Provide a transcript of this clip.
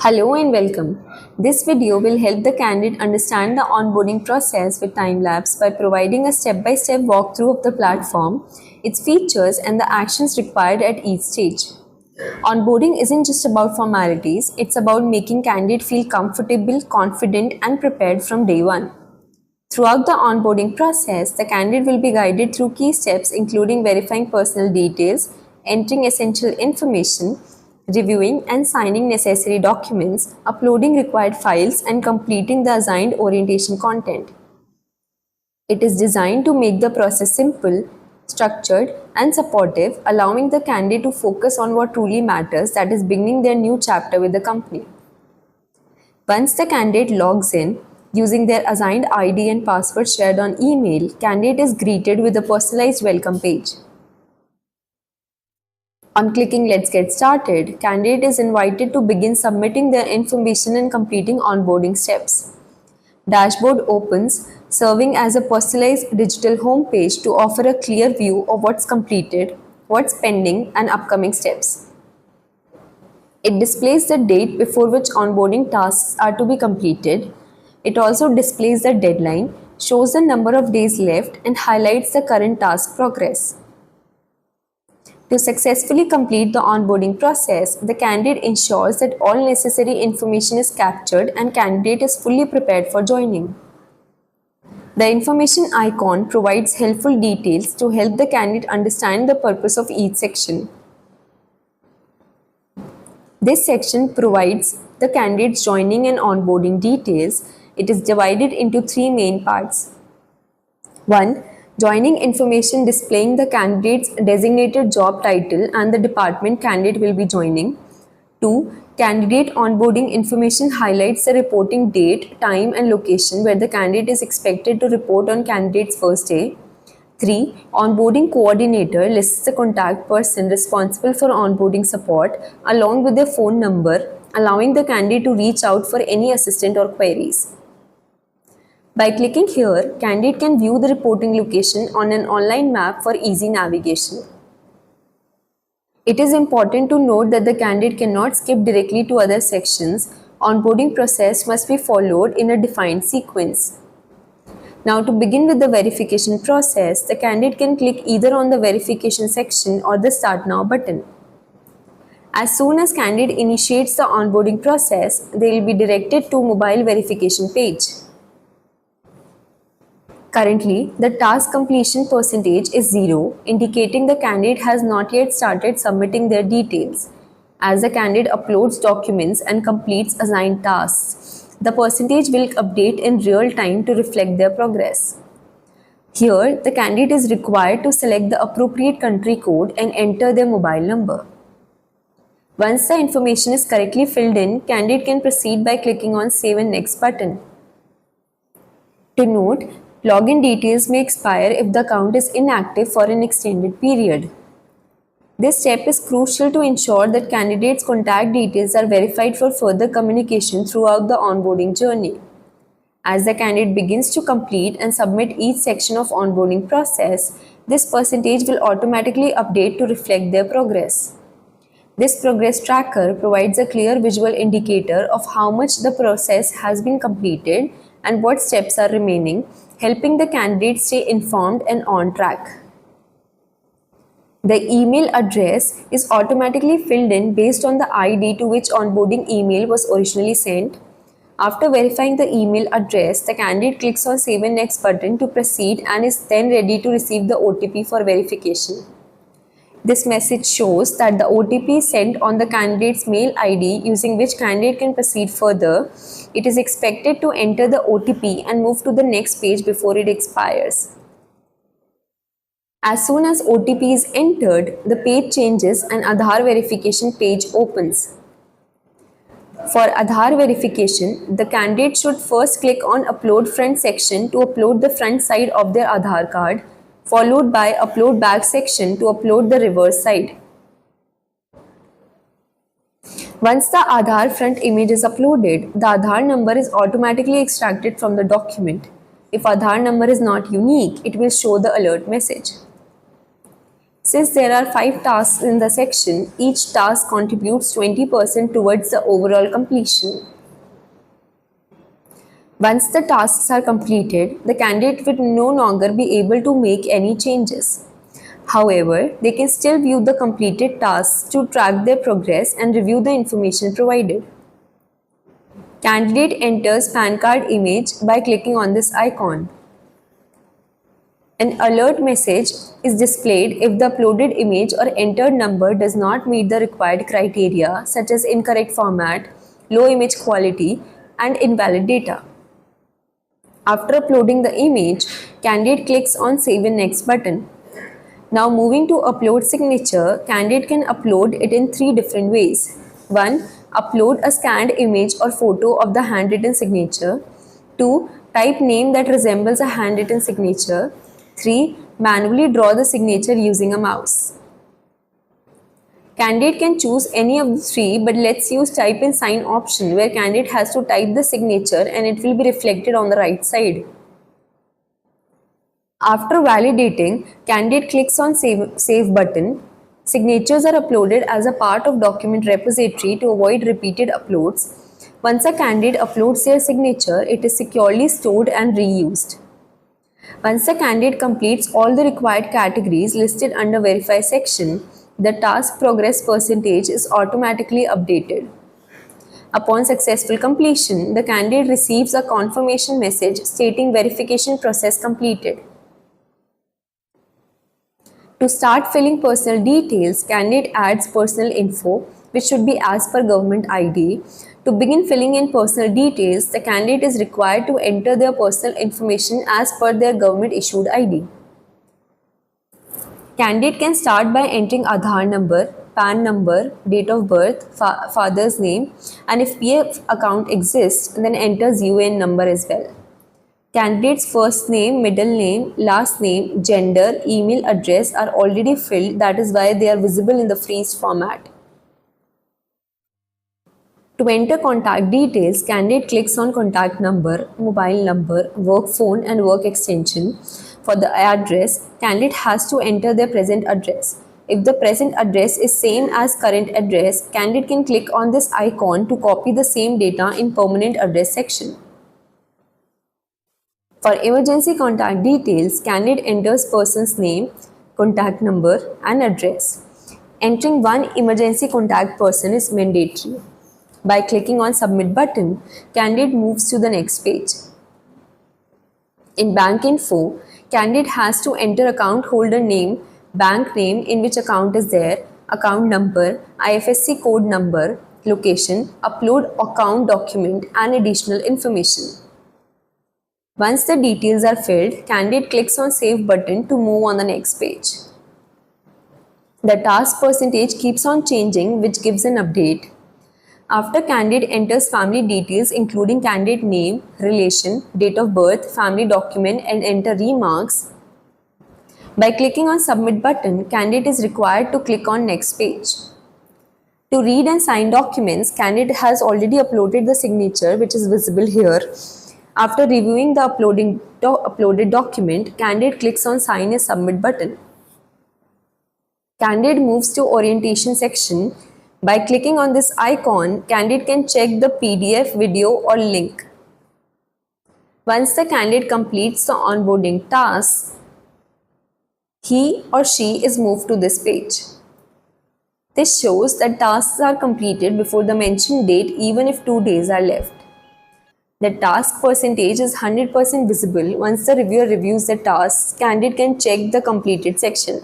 Hello and welcome. This video will help the candidate understand the onboarding process with Timelabs by providing a step-by-step walkthrough of the platform, its features, and the actions required at each stage. Onboarding isn't just about formalities, it's about making candidate feel comfortable, confident, and prepared from day one. Throughout the onboarding process, the candidate will be guided through key steps including verifying personal details, entering essential information, reviewing and signing necessary documents, uploading required files, and completing the assigned orientation content. It is designed to make the process simple, structured, and supportive, allowing the candidate to focus on what truly matters, that is, beginning their new chapter with the company. Once the candidate logs in, using their assigned ID and password shared on email, candidate is greeted with a personalized welcome page. On clicking Let's Get Started, candidate is invited to begin submitting their information and completing onboarding steps. Dashboard opens, serving as a personalized digital homepage to offer a clear view of what's completed, what's pending, and upcoming steps. It displays the date before which onboarding tasks are to be completed. It also displays the deadline, shows the number of days left, and highlights the current task progress. To successfully complete the onboarding process, the candidate ensures that all necessary information is captured and candidate is fully prepared for joining. The information icon provides helpful details to help the candidate understand the purpose of each section. This section provides the candidate's joining and onboarding details. It is divided into three main parts. 1. Joining information displaying the candidate's designated job title and the department candidate will be joining. 2. Candidate onboarding information highlights the reporting date, time, and location where the candidate is expected to report on candidate's first day. 3. Onboarding coordinator lists the contact person responsible for onboarding support along with their phone number, allowing the candidate to reach out for any assistance or queries. By clicking here, candidate can view the reporting location on an online map for easy navigation. It is important to note that the candidate cannot skip directly to other sections. Onboarding process must be followed in a defined sequence. Now, to begin with the verification process, the candidate can click either on the verification section or the Start Now button. As soon as candidate initiates the onboarding process, they will be directed to mobile verification page. Currently, the task completion percentage is 0, indicating the candidate has not yet started submitting their details. As the candidate uploads documents and completes assigned tasks, the percentage will update in real time to reflect their progress. Here, the candidate is required to select the appropriate country code and enter their mobile number. Once the information is correctly filled in, candidate can proceed by clicking on Save and Next button. To note, login details may expire if the account is inactive for an extended period. This step is crucial to ensure that candidates' contact details are verified for further communication throughout the onboarding journey. As the candidate begins to complete and submit each section of onboarding process, this percentage will automatically update to reflect their progress. This progress tracker provides a clear visual indicator of how much the process has been completed and what steps are remaining, helping the candidate stay informed and on track. The email address is automatically filled in based on the ID to which onboarding email was originally sent. After verifying the email address, the candidate clicks on Save and Next button to proceed and is then ready to receive the OTP for verification. This message shows that the OTP is sent on the candidate's mail ID using which candidate can proceed further. It is expected to enter the OTP and move to the next page before it expires. As soon as OTP is entered, the page changes and Aadhaar verification page opens. For Aadhaar verification, the candidate should first click on Upload Front section to upload the front side of their Aadhaar card, followed by Upload Back section to upload the reverse side. Once the Aadhaar front image is uploaded, the Aadhaar number is automatically extracted from the document. If Aadhaar number is not unique, it will show the alert message. Since there are 5 tasks in the section, each task contributes 20% towards the overall completion. Once the tasks are completed, the candidate will no longer be able to make any changes. However, they can still view the completed tasks to track their progress and review the information provided. Candidate enters PAN card image by clicking on this icon. An alert message is displayed if the uploaded image or entered number does not meet the required criteria such as incorrect format, low image quality, and invalid data. After uploading the image, candidate clicks on Save and Next button. Now moving to upload signature, candidate can upload it in 3 different ways. 1. Upload a scanned image or photo of the handwritten signature. 2. Type name that resembles a handwritten signature. 3. Manually draw the signature using a mouse. Candidate can choose any of the 3, but let's use type and sign option where candidate has to type the signature and it will be reflected on the right side. After validating, candidate clicks on Save button. Signatures are uploaded as a part of document repository to avoid repeated uploads. Once a candidate uploads their signature, it is securely stored and reused. Once the candidate completes all the required categories listed under Verify section, the task progress percentage is automatically updated. Upon successful completion, the candidate receives a confirmation message stating verification process completed. To start filling personal details, candidate adds personal info, which should be as per government ID. To begin filling in personal details, the candidate is required to enter their personal information as per their government issued ID. Candidate can start by entering Aadhaar number, PAN number, date of birth, father's name, and if PF account exists, then enters UAN number as well. Candidate's first name, middle name, last name, gender, email address are already filled, that is why they are visible in the freeze format. To enter contact details, candidate clicks on contact number, mobile number, work phone and work extension. For the address, candidate has to enter their present address. If the present address is same as current address, candidate can click on this icon to copy the same data in permanent address section. For emergency contact details, candidate enters person's name, contact number and address. Entering one emergency contact person is mandatory. By clicking on Submit button, candidate moves to the next page. In bank info, candidate has to enter account holder name, bank name in which account is there, account number, IFSC code number, location, upload account document and additional information. Once the details are filled, candidate clicks on Save button to move on the next page. The task percentage keeps on changing, which gives an update. After candidate enters family details including candidate name, relation, date of birth, family document and enter remarks, by clicking on Submit button, candidate is required to click on Next page. To read and sign documents, candidate has already uploaded the signature which is visible here. After reviewing the uploaded document, candidate clicks on Sign and Submit button. Candidate moves to Orientation section. By clicking on this icon, candidate can check the PDF, video or link. Once the candidate completes the onboarding task, he or she is moved to this page. This shows that tasks are completed before the mentioned date even if 2 days are left. The task percentage is 100% visible. Once the reviewer reviews the tasks, candidate can check the completed section.